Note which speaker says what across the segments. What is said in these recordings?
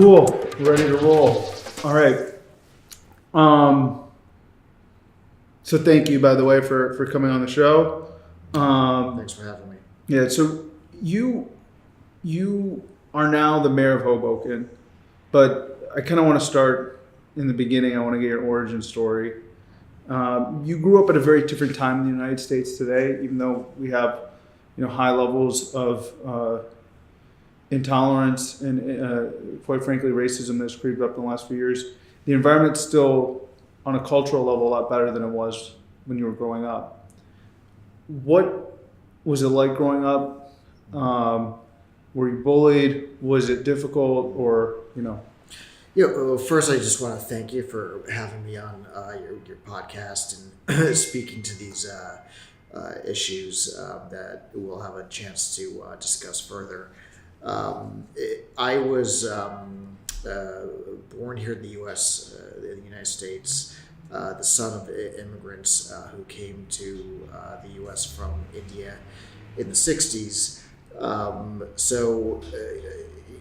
Speaker 1: Cool. Ready to roll. All right. So thank you, by the way, for coming on the show.
Speaker 2: Thanks for having me.
Speaker 1: Yeah. So you are now the mayor of Hoboken, but I kind of want to start in the beginning. I want to get your origin story. You grew up at a very different time in the United States today, even though we have, high levels of intolerance and, quite frankly, racism that's creeped up in the last few years. The environment's still, on a cultural level, a lot better than it was when you were growing up. What was it like growing up? Were you bullied? Was it difficult? Or,
Speaker 2: Yeah. Well, first, I just want to thank you for having me on your podcast and speaking to these issues that we'll have a chance to discuss further. I was born here in the U.S., in the United States, the son of immigrants who came to the U.S. from India in the 60s.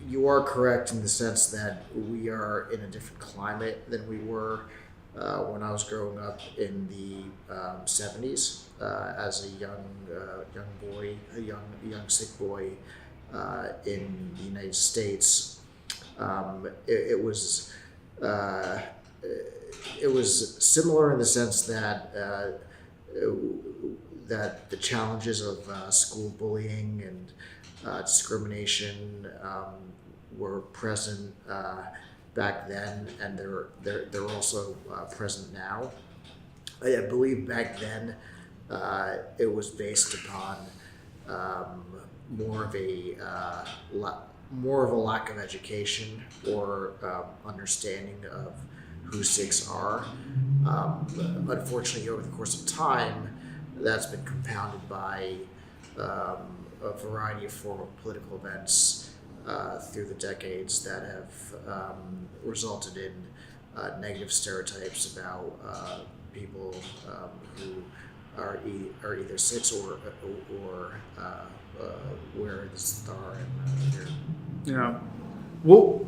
Speaker 2: You are correct in the sense that we are in a different climate than we were when I was growing up in the 70s as a young boy, a young Sikh boy in the United States. It was similar in the sense that that the challenges of school bullying and discrimination were present back then, and they're also present now. I believe back then it was based upon more of a lack of education or understanding of who Sikhs are. Unfortunately, over the course of time, that's been compounded by a variety of former political events through the decades that have resulted in negative stereotypes about people who are either Sikhs or wear the star.
Speaker 1: Yeah. Well,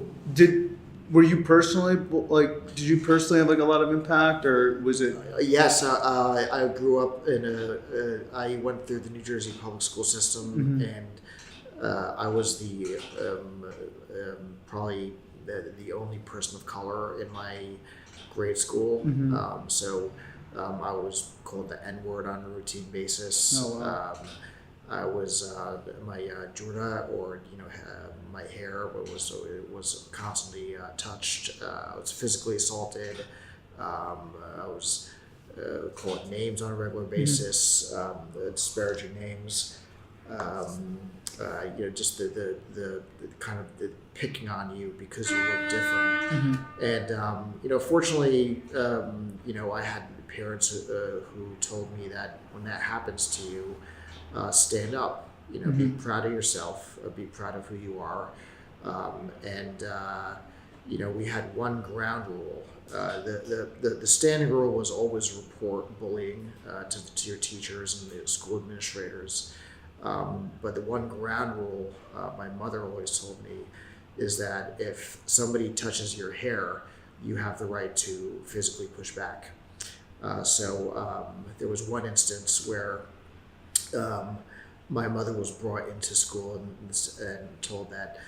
Speaker 1: were you personally did you personally have a lot of impact, or was it?
Speaker 2: Yes, I grew up I went through the New Jersey public school system,
Speaker 1: Mm-hmm.
Speaker 2: and I was the probably the only person of color in my grade school.
Speaker 1: Mm-hmm.
Speaker 2: I was called the N-word on a routine basis.
Speaker 1: Oh, wow.
Speaker 2: I was my jura, or my hair was constantly touched. I was physically assaulted. I was called names on a regular basis, disparaging names. Just the kind of the picking on you because you look different.
Speaker 1: Mm-hmm.
Speaker 2: And fortunately, I had parents who told me that when that happens to you, stand up.
Speaker 1: Mm-hmm.
Speaker 2: Be proud of yourself. Be proud of who you are. We had one ground rule. The standing rule was always report bullying to your teachers and the school administrators. But the one ground rule my mother always told me is that if somebody touches your hair, you have the right to physically push back. There was one instance where my mother was brought into school and told that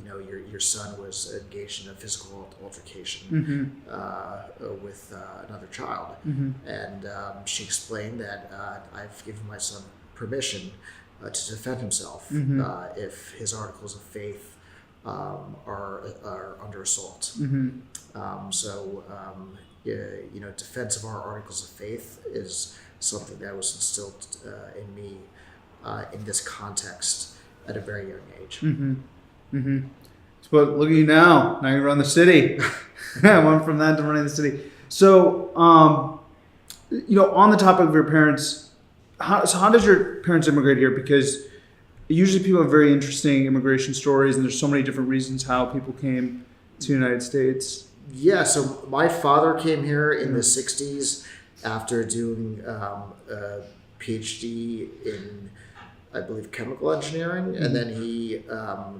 Speaker 2: your son was engaged in a physical altercation with another child.
Speaker 1: Mm-hmm.
Speaker 2: And she explained that I've given my son permission to defend himself if his articles of faith are under assault.
Speaker 1: Mm-hmm.
Speaker 2: Defense of our articles of faith is something that was instilled in me in this context at a very young age.
Speaker 1: Mm-hmm. Mm-hmm. But look at you now. Now you run the city. I went from that to running the city. So, on the topic of your parents, how does your parents immigrate here? Because usually people have very interesting immigration stories, and there's so many different reasons how people came to the United States.
Speaker 2: Yeah, so my father came here in the 60s after doing a PhD in I believe, chemical engineering, and then he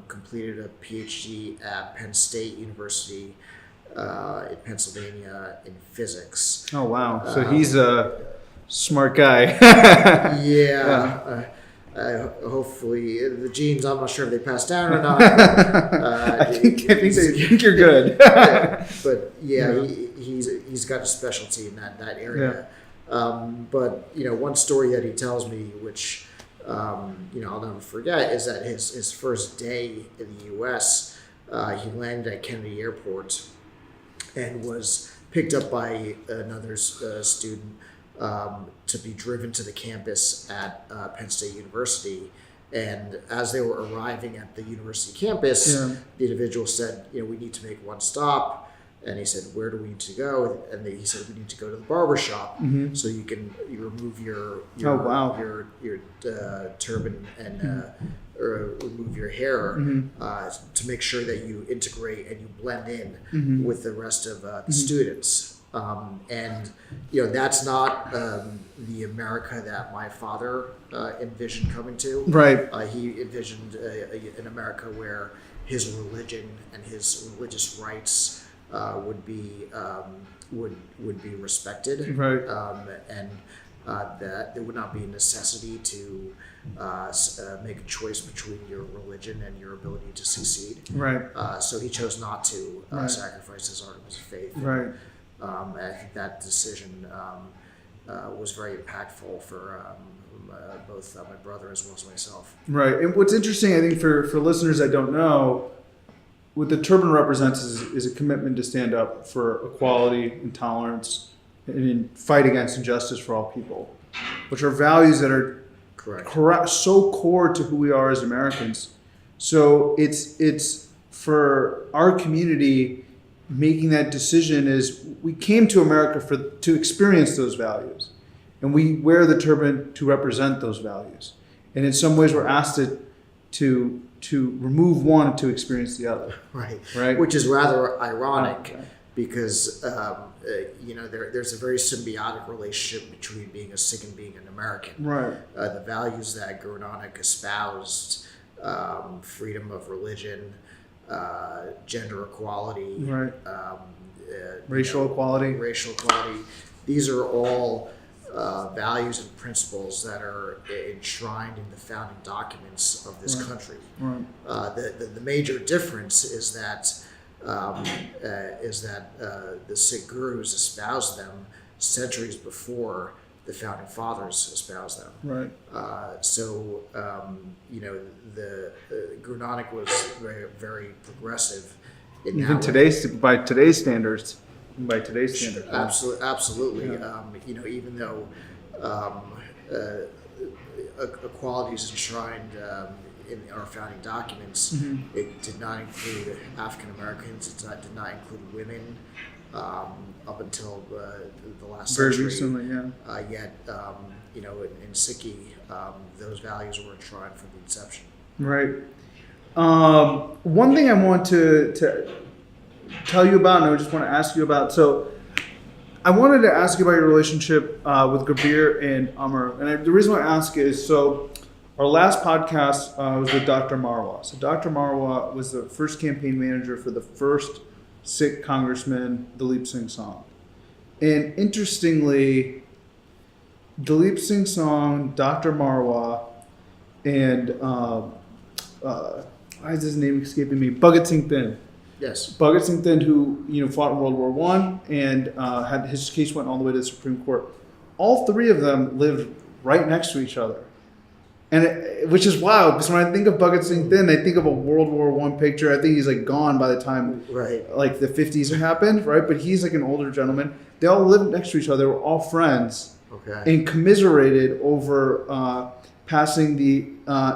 Speaker 2: completed a PhD at Penn State University in Pennsylvania in physics.
Speaker 1: Oh wow! So he's a smart guy.
Speaker 2: Yeah. Hopefully the genes, I'm not sure if they passed down or not. But,
Speaker 1: I think you're good.
Speaker 2: but yeah, he's got a specialty in that area. But one story that he tells me, which I'll never forget, is that his first day in the U.S., he landed at Kennedy Airport and was picked up by another student to be driven to the campus at Penn State University. And as they were arriving at the university campus, the individual said, we need to make one stop. And he said, where do we need to go? And he said, we need to go to the barber shop so you remove your turban and or remove your hair to make sure that you integrate and you blend in with the rest of the students. And that's not the America that my father envisioned coming to.
Speaker 1: Right.
Speaker 2: He envisioned an America where his religion and his religious rights would be respected.
Speaker 1: Right.
Speaker 2: And that there would not be a necessity to make a choice between your religion and your ability to succeed.
Speaker 1: Right.
Speaker 2: So he chose not to sacrifice his articles of faith.
Speaker 1: Right.
Speaker 2: I think that decision was very impactful for both my brother as well as myself.
Speaker 1: Right. And what's interesting, I think, for listeners that don't know, what the turban represents is a commitment to stand up for equality and tolerance and fight against injustice for all people, which are values that are correct, so core to who we are as Americans. So it's for our community. Making that decision is we came to America to experience those values, and we wear the turban to represent those values. And in some ways, we're asked to remove one to experience the other.
Speaker 2: Right.
Speaker 1: Right.
Speaker 2: Which is rather ironic because there's a very symbiotic relationship between being a Sikh and being an American.
Speaker 1: Right.
Speaker 2: The values that Guru Nanak espoused, freedom of religion, gender equality,
Speaker 1: right. Racial equality.
Speaker 2: These are all values and principles that are enshrined in the founding documents of this country. Right. The major difference is that the Sikh gurus espoused them centuries before the founding fathers espoused them.
Speaker 1: Right.
Speaker 2: The Guru Nanak was very, very progressive.
Speaker 1: Even by today's standards.
Speaker 2: Absolutely.
Speaker 1: Yeah.
Speaker 2: Even though equality is enshrined in our founding documents, it did not include African Americans. It did not include women. Up until the last century.
Speaker 1: Very recently, yeah.
Speaker 2: Yet, in Sikhi, those values were enshrined from the inception.
Speaker 1: Right. One thing I want to tell you about, and I just want to ask you about. So, I wanted to ask you about your relationship with Kabir and Amr. And the reason why I ask is, so our last podcast was with Dr. Marwa. So, Dr. Marwa was the first campaign manager for the first Sikh Congressman Dalip Singh Song. And interestingly, Dalip Singh Song, Dr. Marwa, and why is his name escaping me? Bhagat Singh Thind.
Speaker 2: Yes.
Speaker 1: Bhagat Singh Thind, who fought in World War I and had his case went all the way to the Supreme Court. All three of them lived right next to each other. And which is wild, because when I think of Bhagat Singh Thind, I think of a World War I picture. I think he's gone by the time like the 50s happened, right? But he's an older gentleman. They all lived next to each other. They were all friends, and commiserated over passing the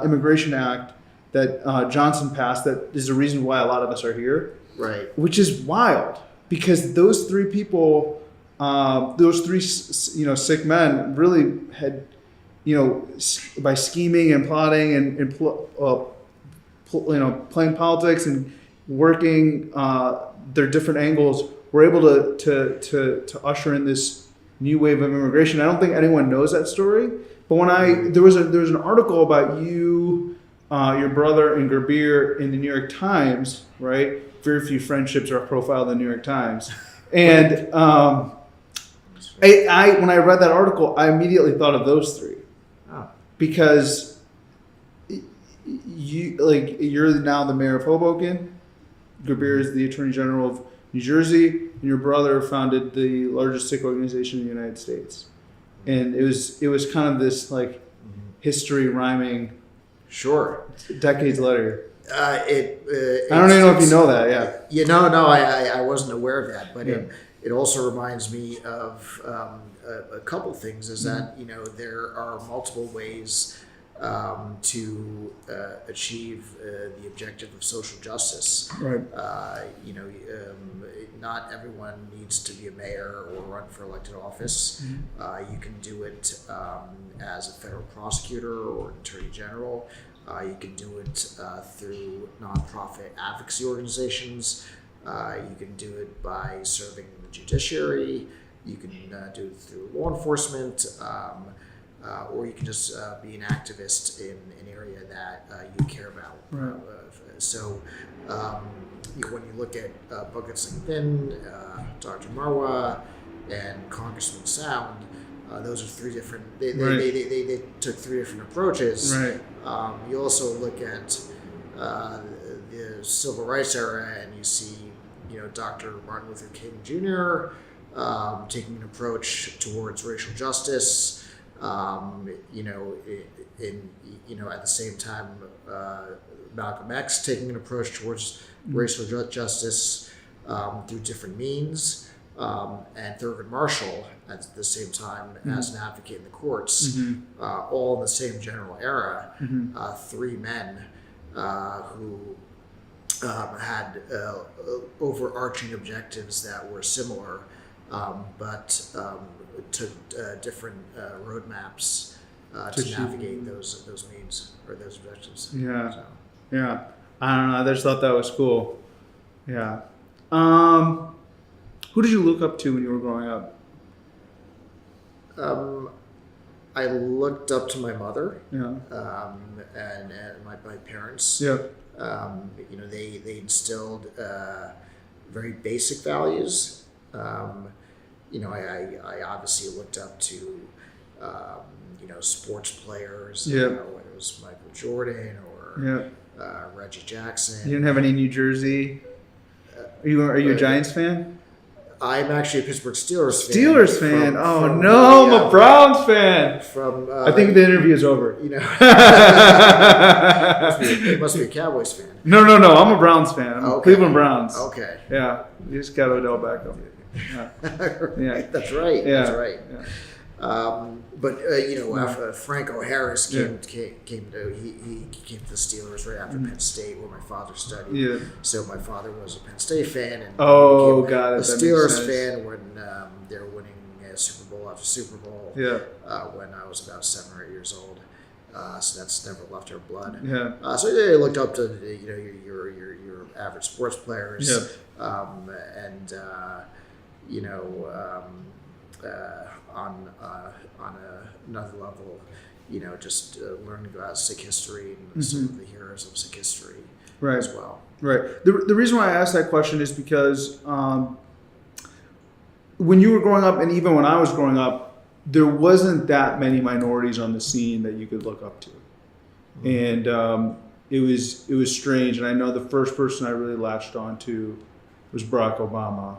Speaker 1: Immigration Act that Johnson passed. That is the reason why a lot of us are here,
Speaker 2: right? Which
Speaker 1: is wild, because those three people, those three Sikh men, really had. By scheming and plotting and playing politics and working their different angles, were able to usher in this new wave of immigration. I don't think anyone knows that story, But when there was an article about you, your brother, and Gerbir in the New York Times, right? Very few friendships are profiled in the New York Times, and I when I read that article, I immediately thought of those three
Speaker 2: Oh.
Speaker 1: because you're now the mayor of Hoboken. Gerbir is the Attorney General of New Jersey, and your brother founded the largest Sikh organization in the United States. And it was kind of this like history rhyming.
Speaker 2: Sure.
Speaker 1: Decades later.
Speaker 2: I
Speaker 1: don't even know if you know that. Yeah.
Speaker 2: You know, no, I wasn't aware of that, but
Speaker 1: Yeah.
Speaker 2: it also reminds me of a couple things. Is that there are multiple ways to achieve the objective of social justice.
Speaker 1: Right.
Speaker 2: Not everyone needs to be a mayor or run for elected office. You can do it as a federal prosecutor or an attorney general. You can do it through nonprofit advocacy organizations. You can do it by serving in the judiciary. You can do it through law enforcement. Or you can just be an activist in an area that you care about.
Speaker 1: Right.
Speaker 2: So when you look at Bhagat Singh, Dr. Marwa, and Congressman Sound, those are three different. They took three different approaches.
Speaker 1: Right.
Speaker 2: You also look at the civil rights era, and you see, Dr. Martin Luther King Jr. Taking an approach towards racial justice. At the same time, Malcolm X taking an approach towards racial justice through different means. And Thurgood Marshall at the same time as an advocate in the courts, all in the same general era. Three men who had overarching objectives that were similar, but took different roadmaps to navigate those means or those objectives.
Speaker 1: Yeah.
Speaker 2: So.
Speaker 1: Yeah. I don't know. I just thought that was cool. Yeah. Who did you look up to when you were growing up?
Speaker 2: I looked up to my mother.
Speaker 1: Yeah.
Speaker 2: And my parents.
Speaker 1: Yeah.
Speaker 2: They instilled very basic values. I obviously looked up to sports players.
Speaker 1: Yeah.
Speaker 2: Whether it was Michael Jordan or Reggie Jackson.
Speaker 1: You didn't have any New Jersey. Are you a Giants fan?
Speaker 2: I'm actually a Pittsburgh Steelers fan.
Speaker 1: Steelers fan. I'm a Browns fan. I think the interview is over.
Speaker 2: It must be a Cowboys fan.
Speaker 1: No. I'm a Browns fan. I'm a Cleveland Browns.
Speaker 2: Okay.
Speaker 1: Yeah. You just got Odell Beckham. Yeah.
Speaker 2: That's right.
Speaker 1: Yeah.
Speaker 2: That's right.
Speaker 1: Yeah.
Speaker 2: After Franco Harris came to he came to the Steelers right after Penn State, where my father studied.
Speaker 1: Yeah.
Speaker 2: So my father was a Penn State fan, and
Speaker 1: got it.
Speaker 2: a Steelers fan when they were winning Super Bowl after Super Bowl.
Speaker 1: Yeah.
Speaker 2: When I was about 7 or 8 years old. So that's never left our blood.
Speaker 1: Yeah.
Speaker 2: So I looked up to your average sports players.
Speaker 1: Yeah.
Speaker 2: On another level, just learning about Sikh history and some of the heroes of Sikh history as well.
Speaker 1: Right. The reason why I asked that question is because when you were growing up, and even when I was growing up, there wasn't that many minorities on the scene that you could look up to, and it was strange. And I know the first person I really latched on to was Barack Obama.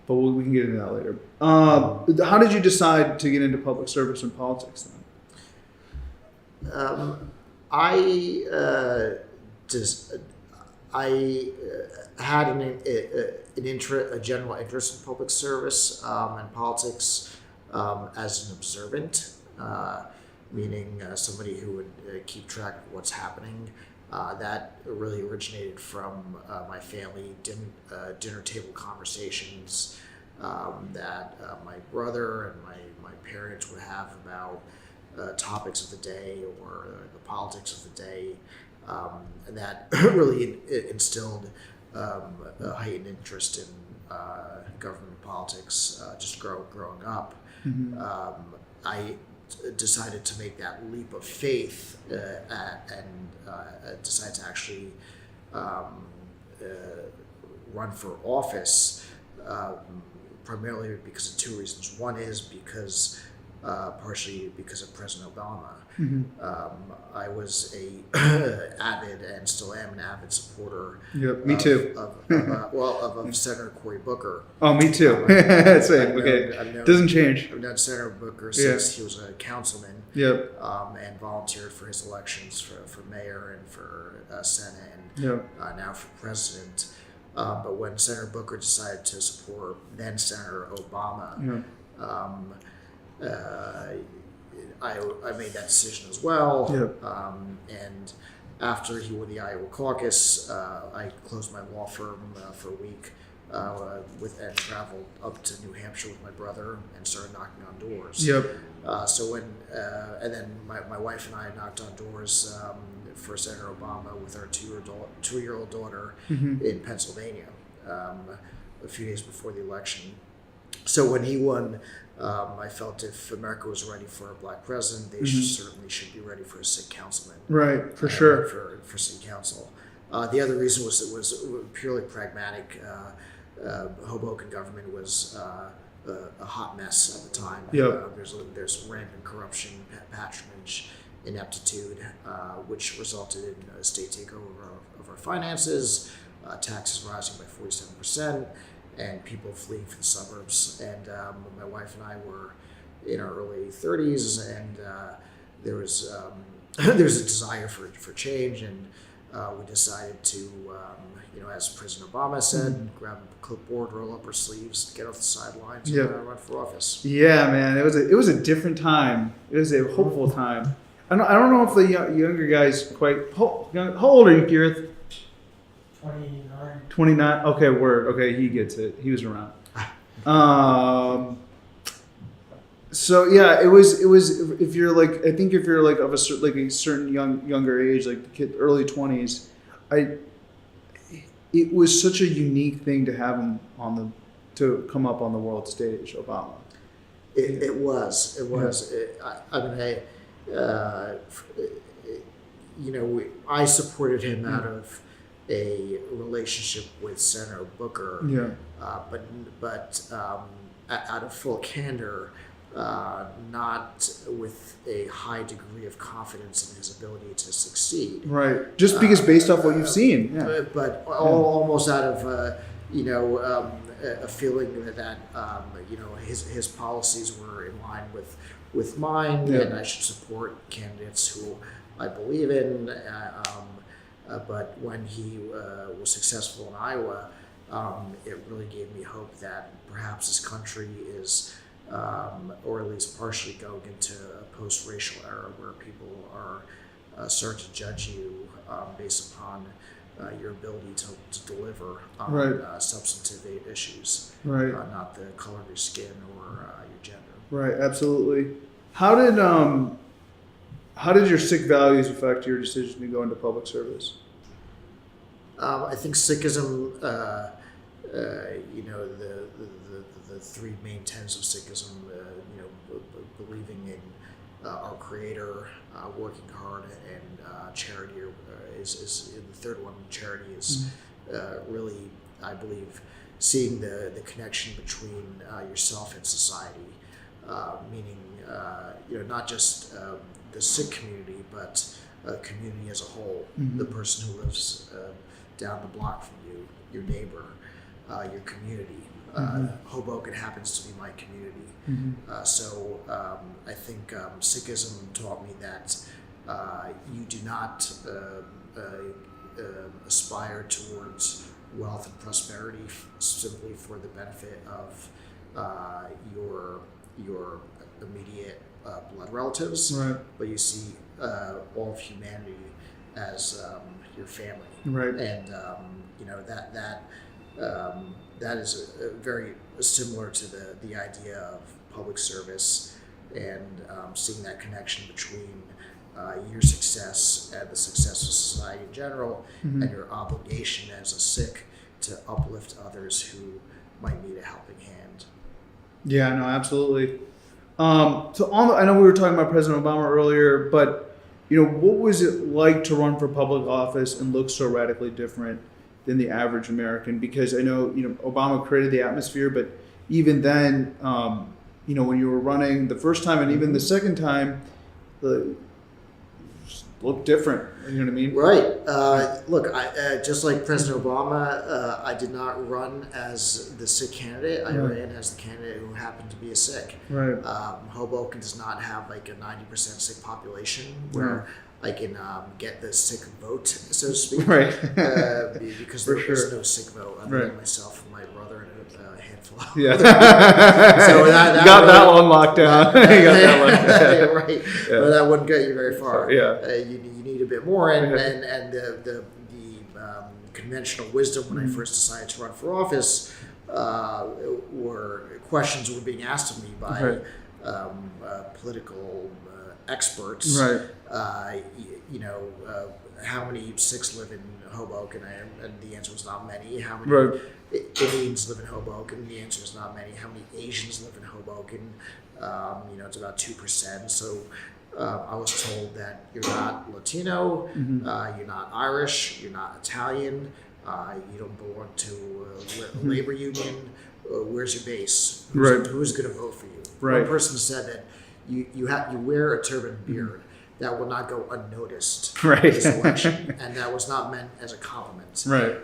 Speaker 1: But we can get into that later. How did you decide to get into public service and politics then?
Speaker 2: I had a general interest in public service and politics as an observant, meaning somebody who would keep track of what's happening. That really originated from my family dinner table conversations that my brother and my parents would have about topics of the day or the politics of the day, and that really instilled a heightened interest in government politics just growing up. I decided to make that leap of faith and decided to actually run for office, primarily because of two reasons. One is because partially because of President Obama. I was a avid and still am an avid supporter.
Speaker 1: Yep, me too.
Speaker 2: Of Senator Cory Booker.
Speaker 1: Oh, me too. Same. Okay, doesn't change.
Speaker 2: I've known Senator Booker since he was a councilman.
Speaker 1: Yep.
Speaker 2: And volunteered for his elections for mayor and for Senate and now for president. But when Senator Booker decided to support then Senator Obama, I made that decision as well. And after he won the Iowa caucus, I closed my law firm for a week and traveled up to New Hampshire with my brother and started knocking on doors. So when and then my wife and I knocked on doors for Senator Obama with our two-year-old daughter in Pennsylvania a few days before the election. So when he won, I felt if America was ready for a black president, they certainly should be ready for a Sikh councilman.
Speaker 1: Right, for sure.
Speaker 2: For city council. The other reason was it was purely pragmatic. Hoboken government was a hot mess at the time. There's rampant corruption, patronage, ineptitude, which resulted in a state takeover of our finances, taxes rising by 47%, and people fleeing for the suburbs. And my wife and I were in our early 30s, and there was a desire for change, and we decided to, as President Obama said, grab a clipboard, roll up our sleeves, get off the sidelines, and run for office.
Speaker 1: Yeah, man, it was a different time. It was a hopeful time. I don't know if the younger guys quite. How old are you, Gareth?
Speaker 3: 29.
Speaker 1: 29. Okay, word. Okay, he gets it. He was around. So yeah, it was. If you're like, I think if you're like of a certain younger age, like the kid, early 20s, it was such a unique thing to have him to come up on the world stage, Obama.
Speaker 2: It was. I supported him out of a relationship with Senator Booker. But out of full candor, not with a high degree of confidence in his ability to succeed.
Speaker 1: Right. Just because based off what you've seen. Yeah.
Speaker 2: But almost out of a feeling that his policies were in line with mine, and I should support candidates who I believe in. But when he was successful in Iowa, it really gave me hope that perhaps this country is, or at least partially, going into a post-racial era where people are starting to judge you based upon your ability to deliver on substantive issues, not the color of your skin or your gender. Right,
Speaker 1: absolutely. How did your Sikh values affect your decision to go into public service?
Speaker 2: I think Sikhism, the three main tenets of Sikhism, believing in our Creator, working hard, and charity is the third one. Charity is really, I believe, seeing the connection between yourself and society, meaning not just the Sikh community, but community as a whole. The person who lives down the block from you, your neighbor, your community. Hoboken happens to be my community. So I think Sikhism taught me that you do not aspire towards wealth and prosperity simply for the benefit of your immediate blood relatives, but you see all of humanity as your family, and that is very similar to the idea of public service and seeing that connection between your success and the success of society in general, and your obligation as a Sikh to uplift others who might need a helping hand.
Speaker 1: Yeah, no, absolutely. I know we were talking about President Obama earlier, but what was it like to run for public office and look so radically different than the average American? Because I know Obama created the atmosphere, but even then, when you were running the first time and even the second time, the looked different. You know what I mean?
Speaker 2: Right. Look, just like President Obama, I did not run as the Sikh candidate. I ran as the candidate who happened to be a Sikh.
Speaker 1: Right.
Speaker 2: Hoboken does not have like a 90% Sikh population where I can get the Sikh vote, so to speak.
Speaker 1: Right.
Speaker 2: Because
Speaker 1: For
Speaker 2: there is
Speaker 1: sure.
Speaker 2: no Sikh vote other
Speaker 1: Right.
Speaker 2: than myself and my brother and a handful of
Speaker 1: Yeah.
Speaker 2: So that
Speaker 1: you got
Speaker 2: really-
Speaker 1: that one locked down. You got that locked down.
Speaker 2: Right.
Speaker 1: Yeah.
Speaker 2: But that wouldn't get you very far.
Speaker 1: Yeah.
Speaker 2: You need a bit more, and
Speaker 1: Okay.
Speaker 2: and the conventional wisdom when I first decided to run for office were questions were being asked of me by
Speaker 1: Right.
Speaker 2: political experts.
Speaker 1: Right.
Speaker 2: How many Sikhs live in Hoboken? And the answer was not many. How many
Speaker 1: Right.
Speaker 2: Indians live in Hoboken? The answer is not many. How many Asians live in Hoboken? It's about 2%. So I was told that you're not Latino, you're not Irish, you're not Italian, you don't belong to a labor union. Where's your base?
Speaker 1: Right.
Speaker 2: Who's going to vote for you?
Speaker 1: Right.
Speaker 2: One person said that you wear a turban beard that will not go unnoticed
Speaker 1: Right.
Speaker 2: in this election, and that was not meant as a compliment.
Speaker 1: Right.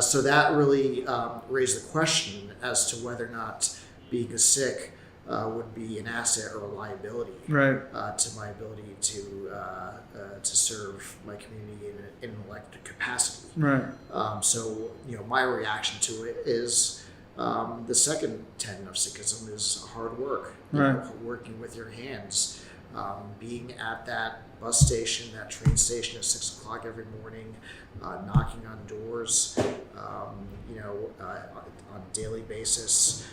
Speaker 2: So that really raised the question as to whether or not being a Sikh would be an asset or a liability
Speaker 1: Right.
Speaker 2: to my ability to serve my community in an elected capacity.
Speaker 1: Right.
Speaker 2: So my reaction to it is the second tenet of Sikhism is hard work.
Speaker 1: Right.
Speaker 2: Working with your hands, being at that bus station, that train station at 6 o'clock every morning, knocking on doors, on a daily basis,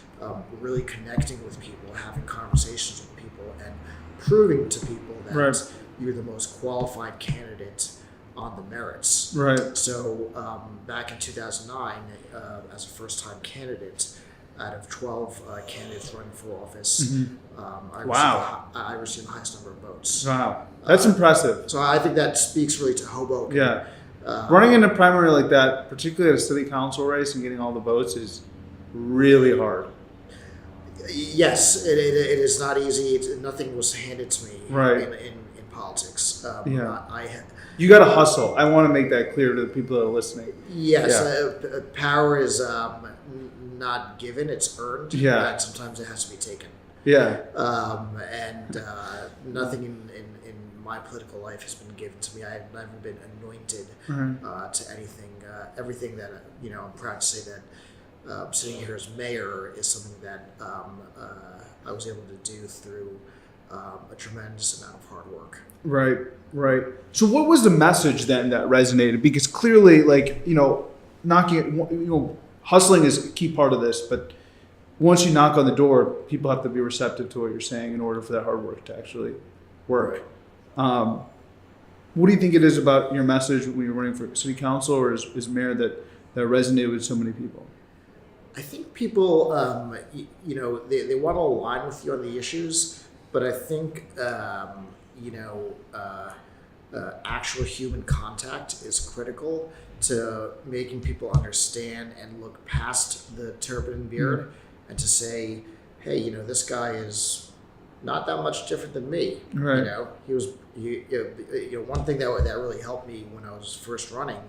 Speaker 2: really connecting with people, having conversations with people, and proving to people that
Speaker 1: Right.
Speaker 2: you're the most qualified candidate on the merits.
Speaker 1: Right.
Speaker 2: So back in 2009, as a first-time candidate, out of 12 candidates running for office, I received the highest number of votes.
Speaker 1: Wow. That's impressive.
Speaker 2: So I think that speaks really to Hoboken.
Speaker 1: Yeah. Running in a primary like that, particularly at a city council race and getting all the votes, is really hard.
Speaker 2: Yes, it is not easy. Nothing was handed to me
Speaker 1: Right.
Speaker 2: in politics.
Speaker 1: Yeah.
Speaker 2: I
Speaker 1: You got to hustle. I want to make that clear to the people that are listening.
Speaker 2: Yes,
Speaker 1: Yeah.
Speaker 2: power is not given; it's earned.
Speaker 1: Yeah.
Speaker 2: And sometimes it has to be taken.
Speaker 1: Yeah.
Speaker 2: Nothing in my political life has been given to me. I have never been anointed to anything. Everything that I'm proud to say that sitting here as mayor is something that I was able to do through a tremendous amount of hard work.
Speaker 1: Right. Right. So what was the message then that resonated? Because clearly, hustling is a key part of this, but once you knock on the door, people have to be receptive to what you're saying in order for that hard work to actually work.
Speaker 2: Right.
Speaker 1: What do you think it is about your message when you're running for city council or as mayor that resonated with so many people?
Speaker 2: I think people, they want to align with you on the issues, but I think, actual human contact is critical to making people understand and look past the turban and beard and to say, hey, this guy is not that much different than me.
Speaker 1: Right.
Speaker 2: One thing that really helped me when I was first running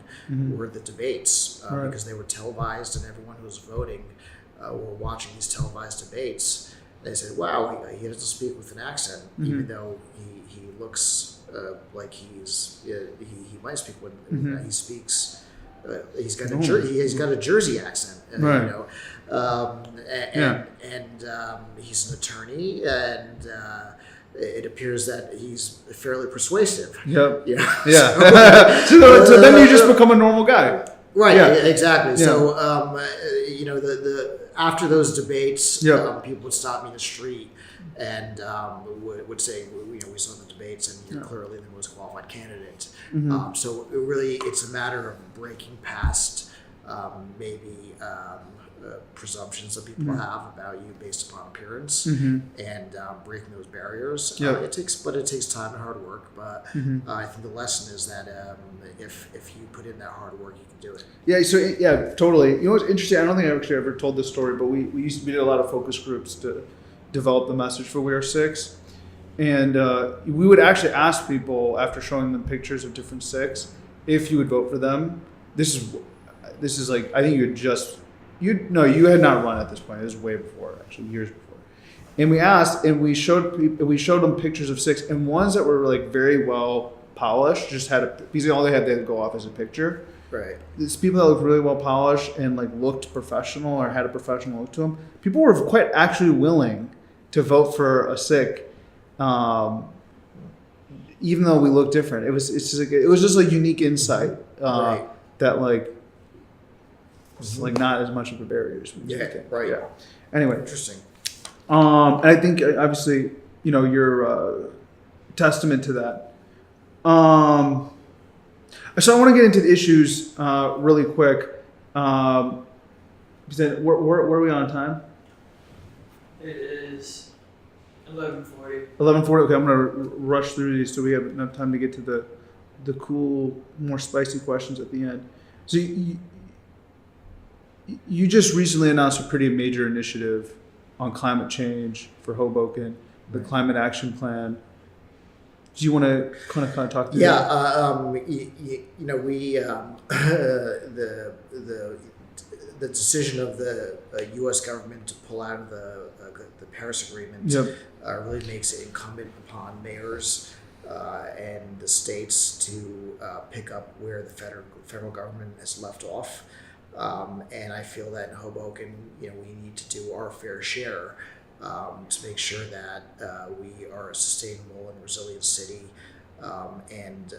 Speaker 2: were the debates because they were televised and everyone who was voting were watching these televised debates. They said, wow, he doesn't speak with an accent, even though he looks like he might speak with, he speaks, he's got a Jersey accent,
Speaker 1: Right.
Speaker 2: he's an attorney, and it appears that he's fairly persuasive.
Speaker 1: Yep.
Speaker 2: Yeah.
Speaker 1: Yeah. so then you just become a normal guy.
Speaker 2: Right.
Speaker 1: Yeah.
Speaker 2: Exactly.
Speaker 1: Yeah.
Speaker 2: So, the after those debates,
Speaker 1: Yeah.
Speaker 2: people would stop me in the street and would say, we saw the debates, and you're clearly the most qualified candidate. So it's a matter of breaking past maybe presumptions that people have about you based upon appearance,
Speaker 1: Mm-hmm.
Speaker 2: and breaking those barriers.
Speaker 1: Yeah.
Speaker 2: It takes time and hard work, but I think the lesson is that if you put in that hard work, you can do it.
Speaker 1: Yeah, so yeah, totally. You know what's interesting? I don't think I actually ever told this story, but we did a lot of focus groups to develop the message for We Are Six, and we would actually ask people after showing them pictures of different Sikhs if you would vote for them. This is like, I think you had not run at this point. It was way before, actually years before. And we asked, and we showed them pictures of Sikhs, and ones that were like very well polished, just had because all they had to go off as a picture.
Speaker 2: Right.
Speaker 1: These people that looked really well polished and like looked professional or had a professional look to them. People were quite actually willing to vote for a Sikh, even though we looked different. It was just like unique insight
Speaker 2: Right.
Speaker 1: that like was like not as much of a barrier as we
Speaker 2: Yeah.
Speaker 1: think.
Speaker 2: Right.
Speaker 1: Yeah. Anyway,
Speaker 2: Interesting.
Speaker 1: and I think obviously you're a testament to that. So I want to get into the issues really quick. Where are we on time?
Speaker 3: It is 11:40.
Speaker 1: 11:40. Okay, I'm gonna rush through these so we have enough time to get to the cool, more spicy questions at the end. So you just recently announced a pretty major initiative on climate change for Hoboken, the Climate Action Plan. Do you want to kind of talk through that?
Speaker 2: We the decision of the U.S. government to pull out of the Paris Agreement
Speaker 1: Yep.
Speaker 2: really makes it incumbent upon mayors and the states to pick up where the federal government has left off. And I feel that in Hoboken, we need to do our fair share to make sure that we are a sustainable and resilient city and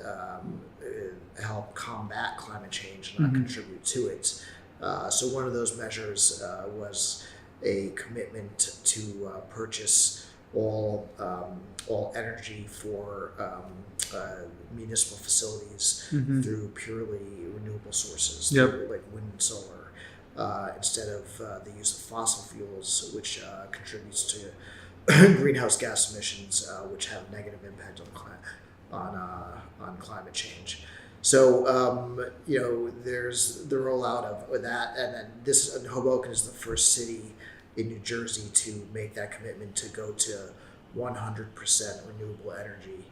Speaker 2: help combat climate change and not contribute to it. So one of those measures was a commitment to purchase all energy for municipal facilities through purely renewable sources,
Speaker 1: Yep.
Speaker 2: through like wind and solar, instead of the use of fossil fuels, which contributes to greenhouse gas emissions, which have negative impact on climate change. So there's the rollout of that, and then Hoboken is the first city in New Jersey to make that commitment to go to 100% renewable energy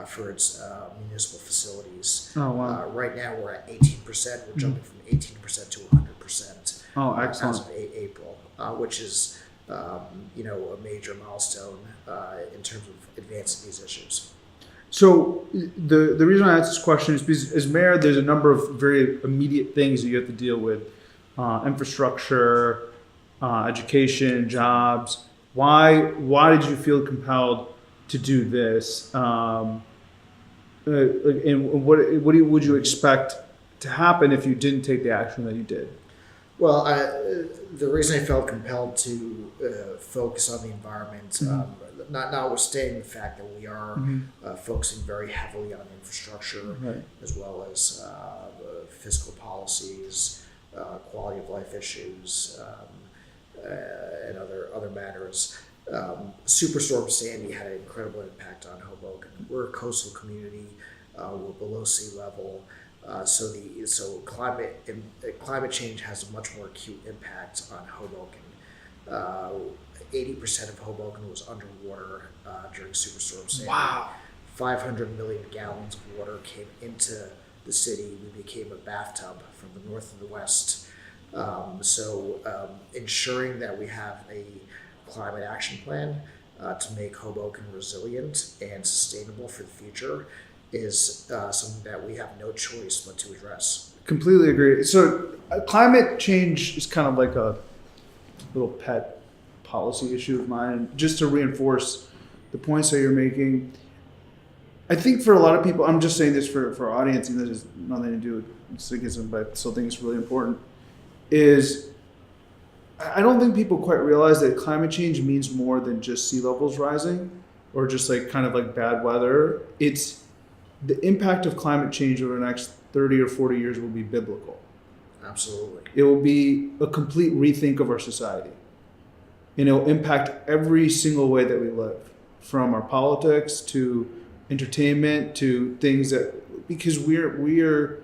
Speaker 2: for its municipal facilities.
Speaker 1: Oh wow!
Speaker 2: Right now we're at 18%. We're jumping from 18% to 100%.
Speaker 1: Oh,
Speaker 2: As
Speaker 1: excellent.
Speaker 2: of April, which is a major milestone in terms of advancing these issues.
Speaker 1: So the reason I asked this question is because as mayor, there's a number of very immediate things that you have to deal with: infrastructure, education, jobs. Why did you feel compelled to do this? And what would you expect to happen if you didn't take the action that you did?
Speaker 2: Well, the reason I felt compelled to focus on the environment, notwithstanding the fact that we are focusing very heavily on infrastructure,
Speaker 1: Right.
Speaker 2: as well as fiscal policies, quality of life issues, and other matters. Superstorm Sandy had an incredible impact on Hoboken. We're a coastal community. We're below sea level. So climate change has a much more acute impact on Hoboken. 80% of Hoboken was underwater during Superstorm Sandy.
Speaker 1: Wow.
Speaker 2: 500 million gallons of water came into the city. We became a bathtub from the north and the west. Ensuring that we have a climate action plan to make Hoboken resilient and sustainable for the future is something that we have no choice but to address.
Speaker 1: Completely agree. So climate change is kind of like a little pet policy issue of mine. And just to reinforce the points that you're making, I think for a lot of people, I'm just saying this for our audience, and this has nothing to do with Sikhism, but I still think it's really important, is I don't think people quite realize that climate change means more than just sea levels rising or just like kind of like bad weather. It's the impact of climate change over the next 30 or 40 years will be biblical.
Speaker 2: Absolutely.
Speaker 1: It will be a complete rethink of our society. And it will impact every single way that we live, from our politics to entertainment to things that, because we're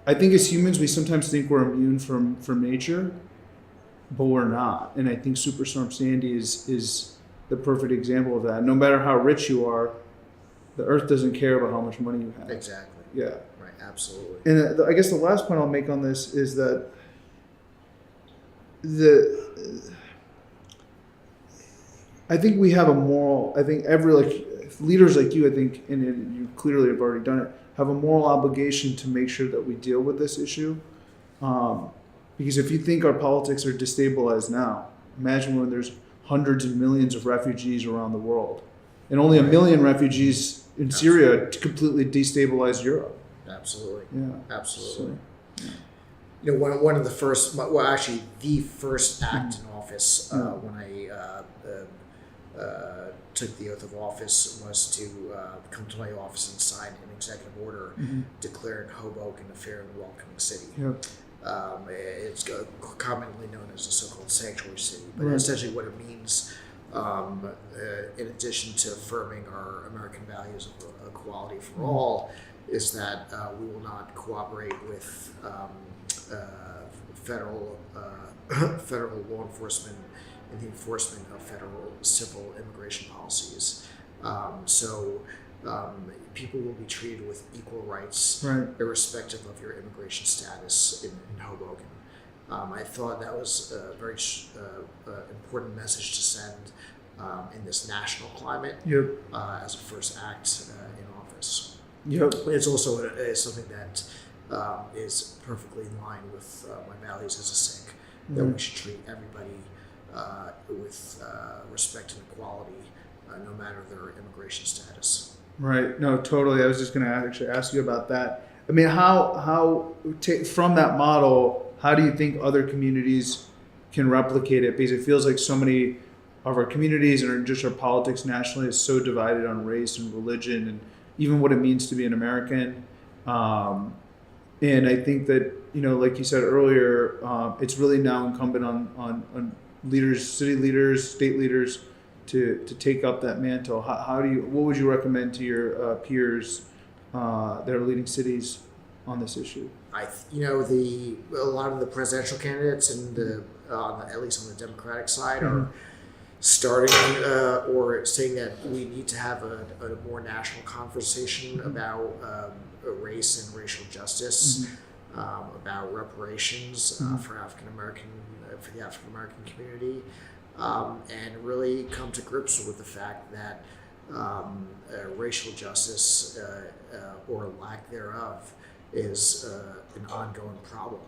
Speaker 1: I think as humans we sometimes think we're immune from nature, but we're not. And I think Superstorm Sandy is the perfect example of that. No matter how rich you are, the earth doesn't care about how much money you have.
Speaker 2: Exactly.
Speaker 1: Yeah.
Speaker 2: Right. Absolutely.
Speaker 1: And I guess the last point I'll make on this is that I think we have a moral. I think every leaders like you, I think, and you clearly have already done it, have a moral obligation to make sure that we deal with this issue. Because if you think our politics are destabilized now, imagine when there's hundreds of millions of refugees around the world, and only a million refugees in Syria to completely destabilize Europe.
Speaker 2: Absolutely.
Speaker 1: Yeah.
Speaker 2: Absolutely.
Speaker 1: So,
Speaker 2: You know, one of the first, well, actually, the first act in office when I took the oath of office was to come to my office and sign an executive order declaring Hoboken a fair and welcoming city.
Speaker 1: Yep.
Speaker 2: It's commonly known as the so-called sanctuary city, but
Speaker 1: Right.
Speaker 2: essentially what it means, in addition to affirming our American values of equality for all, is that we will not cooperate with federal law enforcement in the enforcement of federal civil immigration policies. People will be treated with equal rights,
Speaker 1: Right.
Speaker 2: irrespective of your immigration status in Hoboken. I thought that was a very important message to send in this national climate
Speaker 1: Yep.
Speaker 2: as a first act in office.
Speaker 1: Yep.
Speaker 2: It's also something that is perfectly in line with my values as a Sikh, that we should treat everybody with respect and equality, no matter their immigration status.
Speaker 1: Right. No, totally. I was just going to actually ask you about that. I mean, from that model, how do you think other communities can replicate it? Because it feels like so many of our communities and our politics nationally is so divided on race and religion and even what it means to be an American. And I think that, like you said earlier, it's really now incumbent on leaders, city leaders, state leaders, to take up that mantle. What would you recommend to your peers that are leading cities on this issue?
Speaker 2: A lot of the presidential candidates and at least on the Democratic side are starting or saying that we need to have a more national conversation about race and racial justice, about reparations for the African American community. And really come to grips with the fact that racial justice or lack thereof is an ongoing problem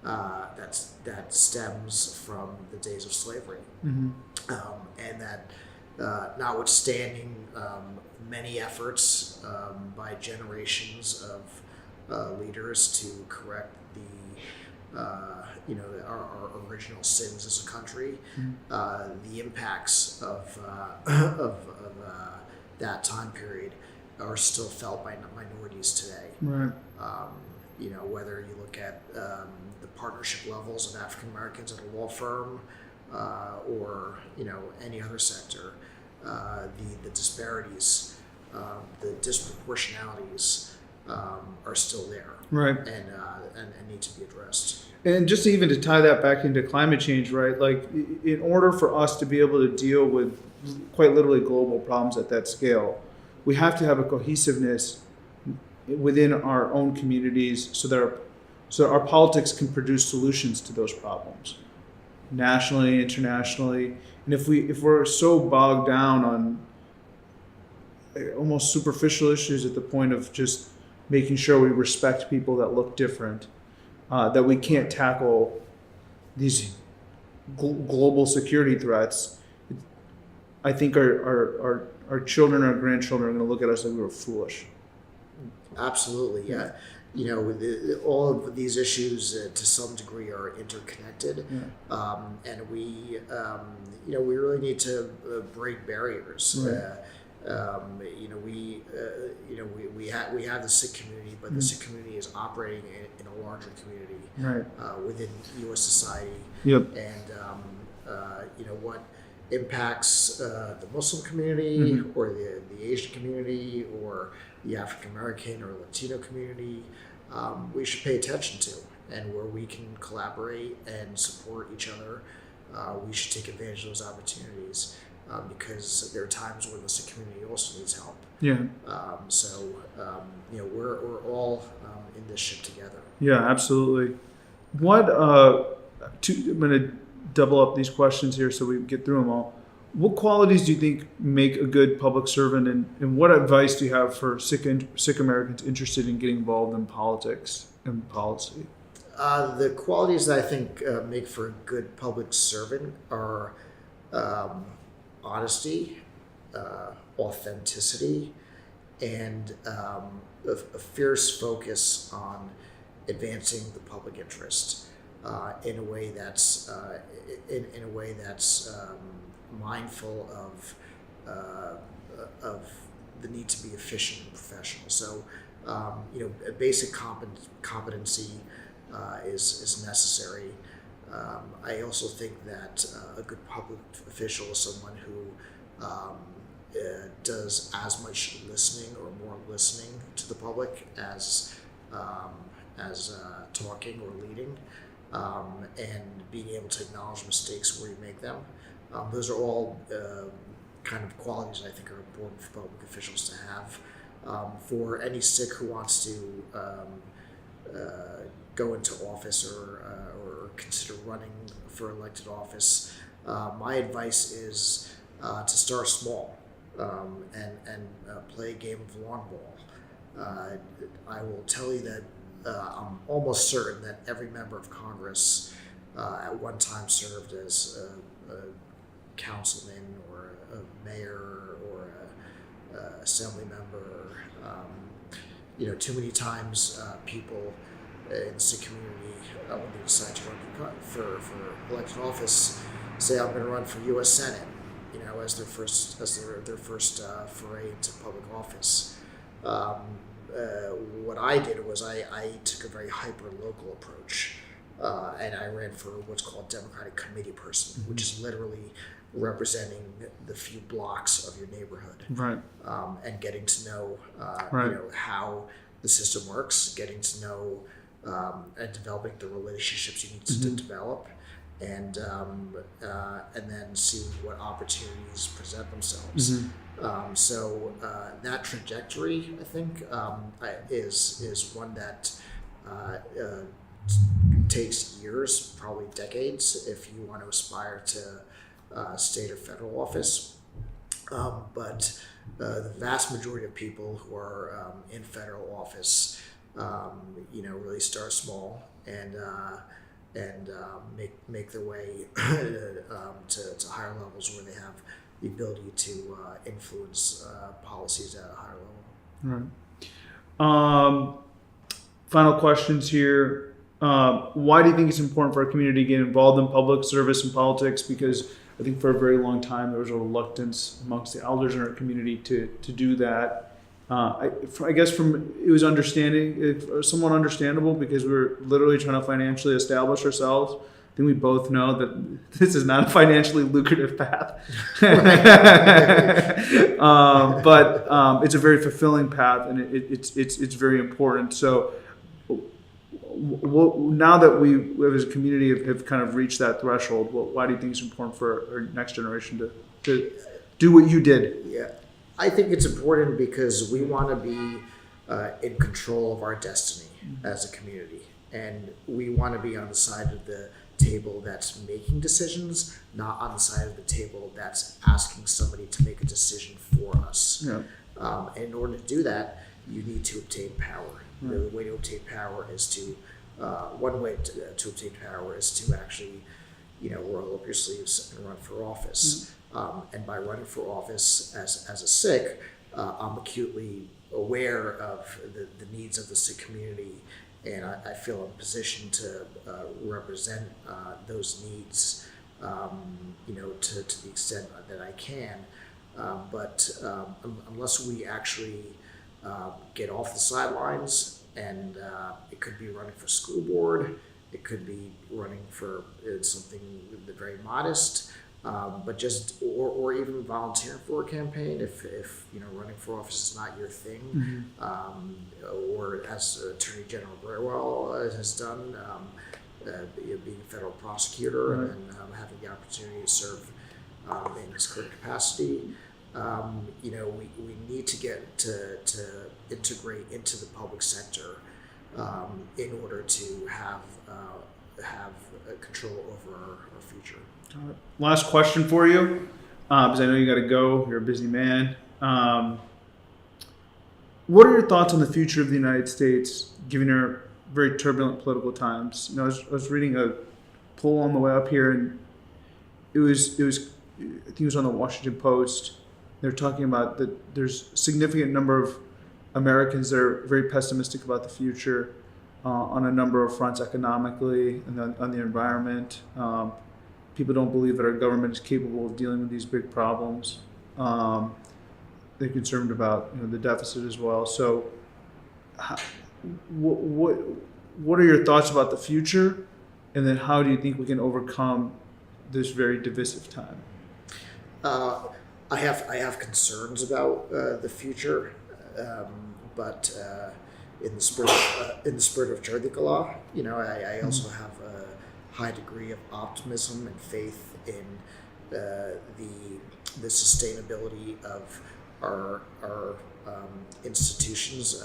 Speaker 2: that stems from the days of slavery, and that notwithstanding many efforts by generations of leaders to correct our original sins as a country, the impacts of that time period are still felt by minorities today.
Speaker 1: Right.
Speaker 2: Whether you look at the partnership levels of African Americans at a law firm or any other sector, the disparities, the disproportionalities are still there,
Speaker 1: Right.
Speaker 2: and need to be addressed.
Speaker 1: And just even to tie that back into climate change, right? Like, in order for us to be able to deal with quite literally global problems at that scale, we have to have a cohesiveness within our own communities so that our politics can produce solutions to those problems, nationally, internationally. And if we're so bogged down on almost superficial issues at the point of just making sure we respect people that look different, that we can't tackle these global security threats, I think our children, our grandchildren are going to look at us like we were foolish.
Speaker 2: Absolutely, yeah. All of these issues to some degree are interconnected, and we really need to break barriers. We have the Sikh community, but the Sikh community is operating in a larger community within U.S. society.
Speaker 1: Yep.
Speaker 2: And what impacts the Muslim community or the Asian community or the African American or Latino community, we should pay attention to, and where we can collaborate and support each other, we should take advantage of those opportunities. Because there are times when the Sikh community also needs help.
Speaker 1: Yeah.
Speaker 2: We're all in this ship together.
Speaker 1: Yeah, absolutely. What? I'm going to double up these questions here so we get through them all. What qualities do you think make a good public servant, and what advice do you have for Sikh Americans interested in getting involved in politics and policy?
Speaker 2: The qualities that I think make for a good public servant are honesty, authenticity, and a fierce focus on advancing the public interest in a way that's mindful of the need to be efficient and professional. So, a basic competency is necessary. I also think that a good public official is someone who does as much listening or more listening to the public as talking or leading, and being able to acknowledge mistakes where you make them. Those are all kind of qualities I think are important for public officials to have. For any Sikh who wants to go into office or consider running for elected office, my advice is to start small and play a game of long ball. I will tell you that I'm almost certain that every member of Congress at one time served as a councilman or a mayor or a assembly member. Too many times people in the Sikh community, when they decide to run for elected office, say I'm going to run for U.S. Senate, as their first foray into public office. What I did was I took a very hyper local approach, and I ran for what's called Democratic Committee Person, which is literally representing the few blocks of your neighborhood,
Speaker 1: Right.
Speaker 2: And getting to know
Speaker 1: Right.
Speaker 2: how the system works, getting to know and developing the relationships you need to develop, and then seeing what opportunities present themselves. So that trajectory, I think, is one that takes years, probably decades, if you want to aspire to state or federal office. But the vast majority of people who are in federal office, really start small and make their way to higher levels where they have the ability to influence policies at a higher level.
Speaker 1: Right. Final questions here. Why do you think it's important for our community to get involved in public service and politics? Because I think for a very long time there was a reluctance amongst the elders in our community to do that. I guess it was somewhat understandable because we were literally trying to financially establish ourselves. I think we both know that this is not a financially lucrative path, but it's a very fulfilling path, and it's very important. So now that we as a community have kind of reached that threshold, why do you think it's important for our next generation to do what you did?
Speaker 2: Yeah, I think it's important because we want to be in control of our destiny as a community, and we want to be on the side of the table that's making decisions, not on the side of the table that's asking somebody to make a decision for us.
Speaker 1: Yeah.
Speaker 2: And in order to do that, you need to obtain power. The way to obtain power is to one way to obtain power is to actually, roll up your sleeves and run for office. And by running for office as a Sikh, I'm acutely aware of the needs of the Sikh community, and I feel in a position to represent those needs, to the extent that I can. Unless we actually get off the sidelines, and it could be running for school board, it could be running for something very modest, or even volunteering for a campaign if running for office is not your thing, or as Attorney General Burwell has done, being a federal prosecutor and then having the opportunity to serve in his current capacity. We need to get to integrate into the public sector in order to have control over our future.
Speaker 1: Last question for you, because I know you got to go. You're a busy man. What are your thoughts on the future of the United States, given our very turbulent political times? I was reading a poll on the way up here, and it was I think it was on the Washington Post. They're talking about that there's a significant number of Americans that are very pessimistic about the future on a number of fronts, economically and on the environment. People don't believe that our government is capable of dealing with these big problems. They're concerned about the deficit as well. So, what are your thoughts about the future, and then how do you think we can overcome this very divisive time?
Speaker 2: I have concerns about the future, but in the spirit of Jardikala, I also have a high degree of optimism and faith in the sustainability of our institutions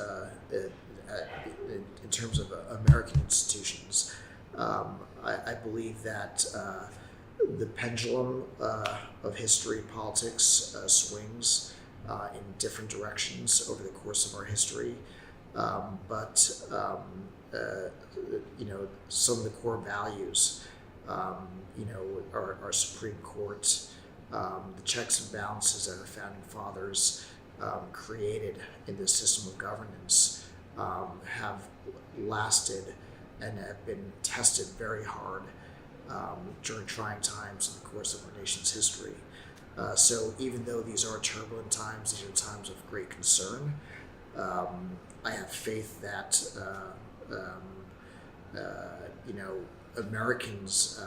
Speaker 2: in terms of American institutions. I believe that the pendulum of history and politics swings in different directions over the course of our history, but some of the core values, our Supreme Court, the checks and balances that our founding fathers created in this system of governance have lasted and have been tested very hard during trying times in the course of our nation's history. So even though these are turbulent times, these are times of great concern, I have faith that Americans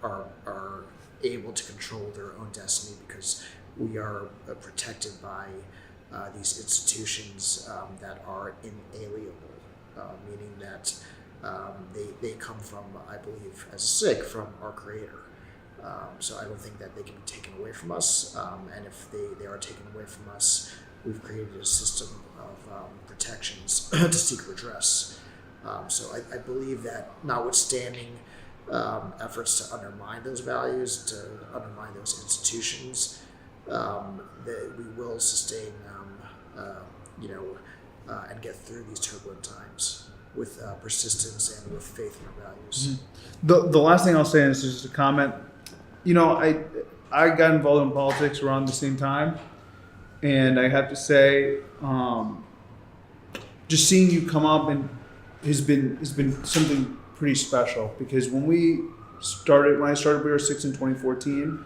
Speaker 2: are able to control their own destiny because we are protected by these institutions that are inalienable, meaning that they come from, I believe, as a Sikh, from our Creator. So I don't think that they can be taken away from us, and if they are taken away from us, we've created a system of protections to seek redress. So I believe that, notwithstanding efforts to undermine those values, to undermine those institutions, that we will sustain, and get through these turbulent times with persistence and with faith in our values.
Speaker 1: The last thing I'll say, and this is just a comment, I got involved in politics around the same time, and I have to say, just seeing you come up and has been something pretty special, because when I started, we were 6 in 2014,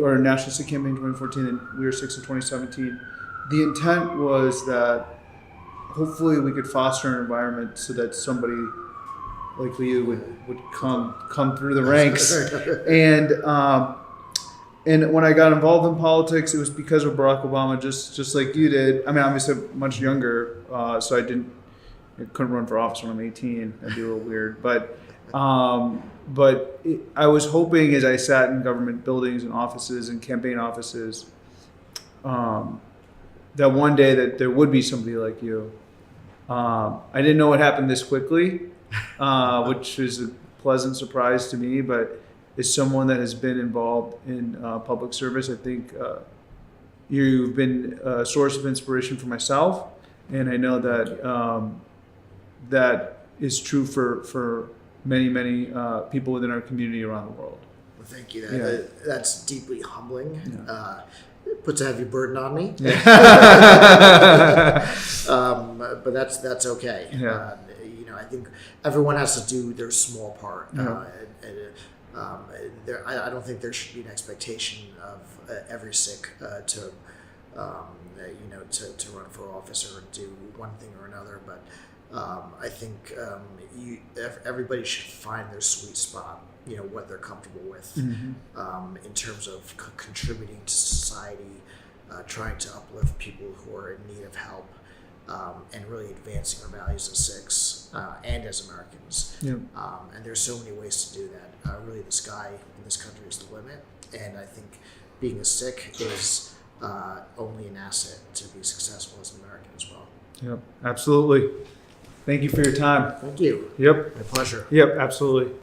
Speaker 1: or National Sikh Campaign 2014, and we were 6 in 2017. The intent was that hopefully we could foster an environment so that somebody like you would come through the ranks. And when I got involved in politics, it was because of Barack Obama, just like you did. I mean, obviously I'm much younger, so I couldn't run for office when I'm 18. That'd be a little weird. But I was hoping, as I sat in government buildings and offices and campaign offices, that one day that there would be somebody like you. I didn't know it happened this quickly, which is a pleasant surprise to me. But as someone that has been involved in public service, I think you've been a source of inspiration for myself, and I know that that is true for many people within our community around the world.
Speaker 2: Well, thank you. That's deeply humbling. Yeah. It puts a heavy burden on me. Yeah. But that's okay. Yeah. I think everyone has to do their small part. I don't think there should be an expectation of every Sikh to run for office or do one thing or another, but I think everybody should find their sweet spot, what they're comfortable with in terms of contributing to society, trying to uplift people who are in need of help, and really advancing our values as Sikhs and as Americans.
Speaker 1: Yep.
Speaker 2: And there's so many ways to do that. Really, the sky in this country is the limit, and I think being a Sikh is only an asset to be successful as an American as well.
Speaker 1: Yep, absolutely. Thank you for your time.
Speaker 2: Thank you.
Speaker 1: Yep,
Speaker 2: My pleasure.
Speaker 1: yep, absolutely.